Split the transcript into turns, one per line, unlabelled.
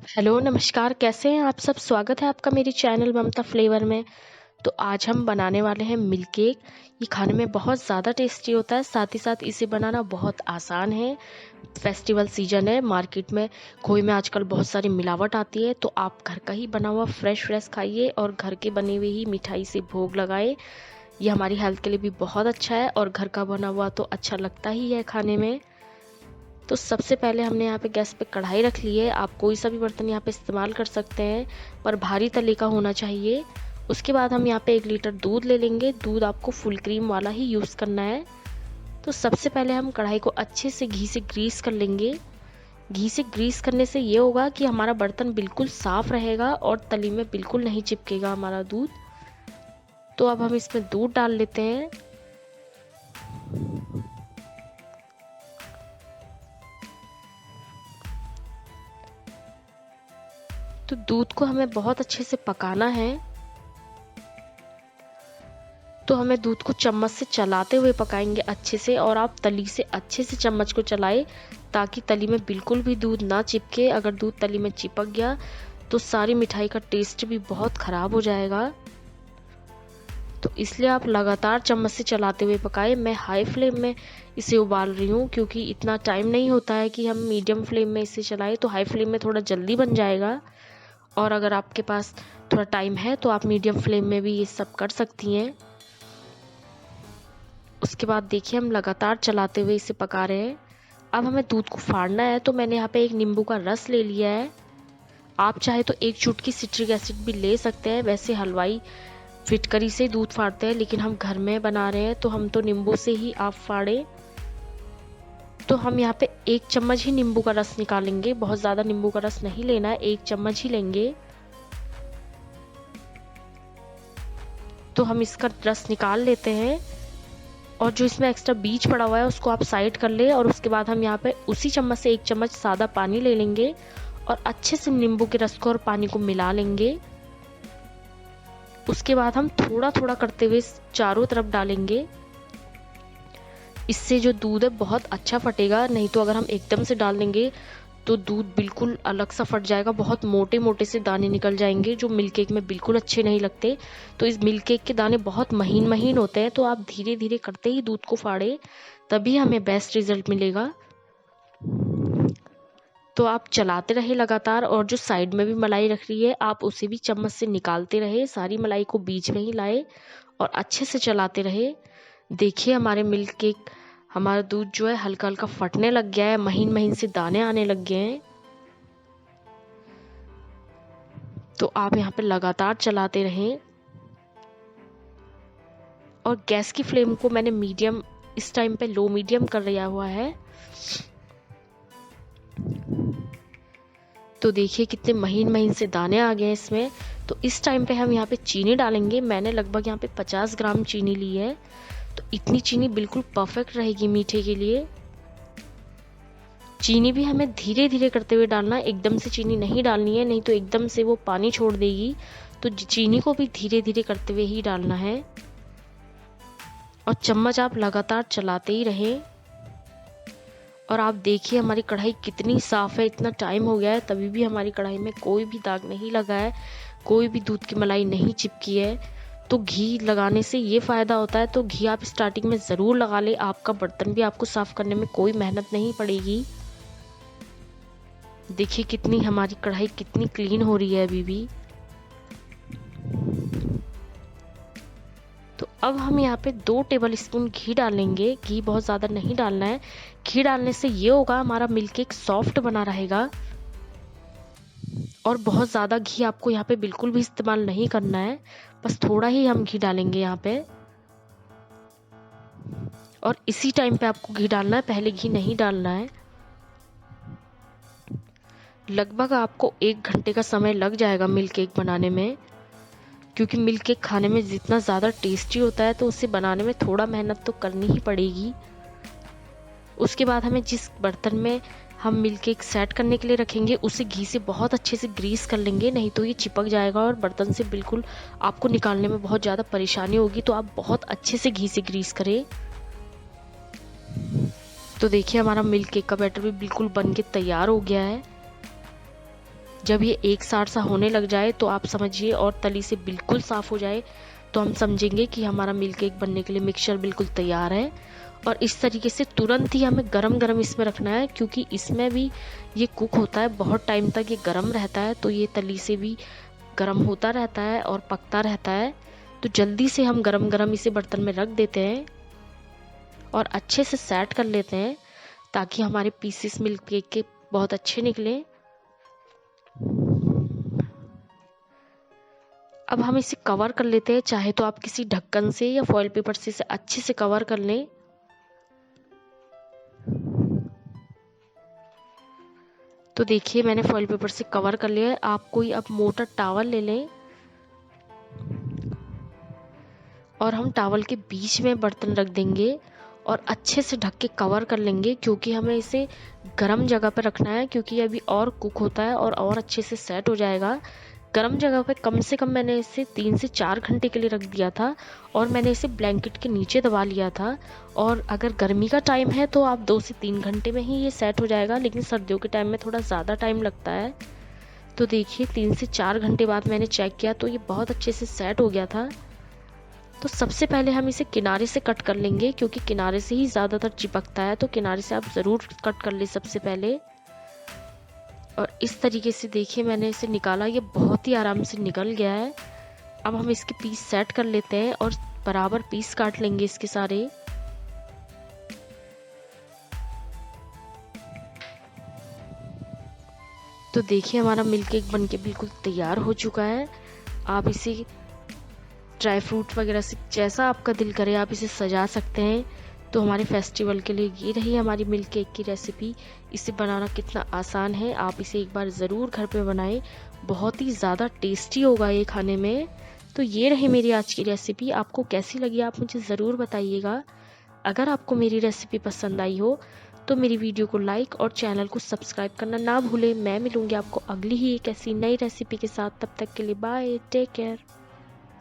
Hello नमस्कार, कैसे हैं आप सब? स्वागत है आपका मेरे चैनल ममता फ्लेवर में। तो आज हम बनाने वाले हैं मिल्क केक। ये खाने में बहुत ज़्यादा टेस्टी होता है, साथ ही साथ इसे बनाना बहुत आसान है। फेस्टिवल सीजन है, मार्केट में खोए में आजकल बहुत सारी मिलावट आती है, तो आप घर का ही बना हुआ फ्रेश फ्रेश खाइए और घर के बने हुए ही मिठाई से भोग लगाए। ये हमारी हेल्थ के लिए भी बहुत अच्छा है और घर का बना हुआ तो अच्छा लगता ही है खाने में। तो सबसे पहले हमने यहाँ पे गैस पे कढ़ाई रख ली है। आप कोई सा भी बर्तन यहाँ पे इस्तेमाल कर सकते हैं, पर भारी तले का होना चाहिए। उसके बाद हम यहाँ पे 1 लीटर दूध ले लेंगे। दूध आपको फुल क्रीम वाला ही यूज़ करना है। तो सबसे पहले हम कढ़ाई को अच्छे से घी से ग्रीस कर लेंगे। घी से ग्रीस करने से ये होगा कि हमारा बर्तन बिल्कुल साफ रहेगा और तली में बिल्कुल नहीं चिपकेगा हमारा दूध। तो अब हम इसमें दूध डाल लेते हैं। तो दूध को हमें बहुत अच्छे से पकाना है। तो हमें दूध को चम्मच से चलाते हुए पकाएंगे अच्छे से, और आप तली से अच्छे से चम्मच को चलाएं ताकि तली में बिल्कुल भी दूध ना चिपके। अगर दूध तली में चिपक गया तो सारी मिठाई का टेस्ट भी बहुत ख़राब हो जाएगा। तो इसलिए आप लगातार चम्मच से चलाते हुए पकाएं। मैं हाई फ्लेम में इसे उबाल रही हूँ क्योंकि इतना टाइम नहीं होता है कि हम मीडियम फ्लेम में इसे चलाएं। तो हाई फ्लेम में थोड़ा जल्दी बन जाएगा, और अगर आपके पास थोड़ा टाइम है तो आप मीडियम फ्लेम में भी ये सब कर सकती हैं। उसके बाद देखिए हम लगातार चलाते हुए इसे पका रहे हैं। अब हमें दूध को फाड़ना है, तो मैंने यहाँ पे एक नींबू का रस ले लिया है। आप चाहे तो एक चुटकी सिट्रिक एसिड भी ले सकते हैं। वैसे हलवाई फिटकरी से दूध फाड़ते हैं, लेकिन हम घर में बना रहे हैं तो हम तो नींबू से ही आप फाड़े। तो हम यहाँ पे 1 चम्मच ही नींबू का रस निकालेंगे। बहुत ज़्यादा नींबू का रस नहीं लेना है, 1 चम्मच ही लेंगे। तो हम इसका रस निकाल लेते हैं, और जो इसमें एक्स्ट्रा बीज पड़ा हुआ है उसको आप साइड कर ले। और उसके बाद हम यहाँ पे उसी चम्मच से 1 चम्मच सादा पानी ले लेंगे और अच्छे से नींबू के रस को और पानी को मिला लेंगे। उसके बाद हम थोड़ा थोड़ा करते हुए चारों तरफ डालेंगे। इससे जो दूध है बहुत अच्छा फटेगा, नहीं तो अगर हम एकदम से डाल देंगे तो दूध बिल्कुल अलग सा फट जाएगा। बहुत मोटे मोटे से दाने निकल जाएंगे जो मिल्क केक में बिल्कुल अच्छे नहीं लगते। तो इस मिल्क केक के दाने बहुत महीन महीन होते हैं, तो आप धीरे धीरे करते ही दूध को फाड़े, तभी हमें बेस्ट रिजल्ट मिलेगा। तो आप चलाते रहे लगातार, और जो साइड में भी मलाई रख रही है आप उसे भी चम्मच से निकालते रहे। सारी मलाई को बीच में ही लाए और अच्छे से चलाते रहे। देखिए हमारे मिल्क केक, हमारा दूध जो है हल्का हल्का फटने लग गया है, महीन महीन से दाने आने लग गए हैं। तो आप यहाँ पे लगातार चलाते रहें, और गैस की फ्लेम को मैंने मीडियम, इस टाइम पे लो मीडियम कर लिया हुआ है। तो देखिए कितने महीन महीन से दाने आ गए हैं इसमें। तो इस टाइम पे हम यहाँ पे चीनी डालेंगे। मैंने लगभग यहाँ पे 50 ग्राम चीनी ली है। तो इतनी चीनी बिल्कुल परफेक्ट रहेगी मीठे के लिए। चीनी भी हमें धीरे धीरे करते हुए डालना है, एकदम से चीनी नहीं डालनी है, नहीं तो एकदम से वो पानी छोड़ देगी। तो चीनी को भी धीरे धीरे करते हुए ही डालना है, और चम्मच आप लगातार चलाते ही रहें। और आप देखिए हमारी कढ़ाई कितनी साफ़ है। इतना टाइम हो गया है तभी भी हमारी कढ़ाई में कोई भी दाग नहीं लगा है, कोई भी दूध की मलाई नहीं चिपकी है। तो घी लगाने से ये फ़ायदा होता है, तो घी आप स्टार्टिंग में ज़रूर लगा ले। आपका बर्तन भी आपको साफ़ करने में कोई मेहनत नहीं पड़ेगी। देखिए कितनी हमारी कढ़ाई कितनी क्लीन हो रही है अभी भी। तो अब हम यहाँ पे 2 टेबल स्पून घी डालेंगे। घी बहुत ज़्यादा नहीं डालना है। घी डालने से ये होगा हमारा मिल्क केक सॉफ्ट बना रहेगा, और बहुत ज़्यादा घी आपको यहाँ पे बिल्कुल भी इस्तेमाल नहीं करना है, बस थोड़ा ही हम घी डालेंगे यहाँ पे। और इसी टाइम पे आपको घी डालना है, पहले घी नहीं डालना है। लगभग आपको 1 घंटे का समय लग जाएगा मिल्क केक बनाने में, क्योंकि मिल्क केक खाने में जितना ज़्यादा टेस्टी होता है तो उसे बनाने में थोड़ा मेहनत तो करनी ही पड़ेगी। उसके बाद हमें जिस बर्तन में हम मिल्क केक सेट करने के लिए रखेंगे उसे घी से बहुत अच्छे से ग्रीस कर लेंगे, नहीं तो ये चिपक जाएगा और बर्तन से बिल्कुल आपको निकालने में बहुत ज़्यादा परेशानी होगी। तो आप बहुत अच्छे से घी से ग्रीस करें। तो देखिए हमारा मिल्क केक का बैटर भी बिल्कुल बन के तैयार हो गया है। जब ये एक साथ सा होने लग जाए तो आप समझिए, और तली से बिल्कुल साफ़ हो जाए, तो हम समझेंगे कि हमारा मिल्क केक बनने के लिए मिक्सचर बिल्कुल तैयार है। और इस तरीके से तुरंत ही हमें गरम गरम इसमें रखना है, क्योंकि इसमें भी ये कुक होता है, बहुत टाइम तक ये गरम रहता है, तो ये तली से भी गरम होता रहता है और पकता रहता है। तो जल्दी से हम गरम गरम इसे बर्तन में रख देते हैं और अच्छे से सेट कर लेते हैं, ताकि हमारे पीसेस मिल्क केक के बहुत अच्छे निकले। अब हम इसे कवर कर लेते हैं, चाहे तो आप किसी ढक्कन से या फॉइल पेपर से इसे अच्छे से कवर कर लें। तो देखिए मैंने फॉइल पेपर से कवर कर लिया है। आप कोई अब मोटा टॉवल ले लें और हम टॉवल के बीच में बर्तन रख देंगे और अच्छे से ढक के कवर कर लेंगे, क्योंकि हमें इसे गर्म जगह पर रखना है, क्योंकि ये अभी और कुक होता है और अच्छे से सेट हो जाएगा। गर्म जगह पे कम से कम मैंने इसे 3 से 4 घंटे के लिए रख दिया था और मैंने इसे ब्लैंकेट के नीचे दबा लिया था। और अगर गर्मी का टाइम है तो आप 2 से 3 घंटे में ही ये सेट हो जाएगा, लेकिन सर्दियों के टाइम में थोड़ा ज़्यादा टाइम लगता है। तो देखिए 3 से 4 घंटे बाद मैंने चेक किया तो ये बहुत अच्छे से सेट हो गया था। तो सबसे पहले हम इसे किनारे से कट कर लेंगे, क्योंकि किनारे से ही ज़्यादातर चिपकता है, तो किनारे से आप ज़रूर कट कर ले सबसे पहले। और इस तरीके से देखिए मैंने इसे निकाला, ये बहुत ही आराम से निकल गया है। अब हम इसके पीस सेट कर लेते हैं और बराबर पीस काट लेंगे इसके सारे। तो देखिए हमारा मिल्क केक बनके बिल्कुल तैयार हो चुका है। आप इसे ड्राई फ्रूट वगैरह से जैसा आपका दिल करे आप इसे सजा सकते हैं। तो हमारे फेस्टिवल के लिए ये रही हमारी मिल्क केक की रेसिपी। इसे बनाना कितना आसान है, आप इसे एक बार ज़रूर घर पे बनाएं, बहुत ही ज़्यादा टेस्टी होगा ये खाने में। तो ये रही मेरी आज की रेसिपी, आपको कैसी लगी आप मुझे ज़रूर बताइएगा। अगर आपको मेरी रेसिपी पसंद आई हो तो मेरी वीडियो को लाइक और चैनल को सब्सक्राइब करना ना भूलें। मैं मिलूँगी आपको अगली ही एक ऐसी नई रेसिपी के साथ, तब तक के लिए बाय, टेक केयर।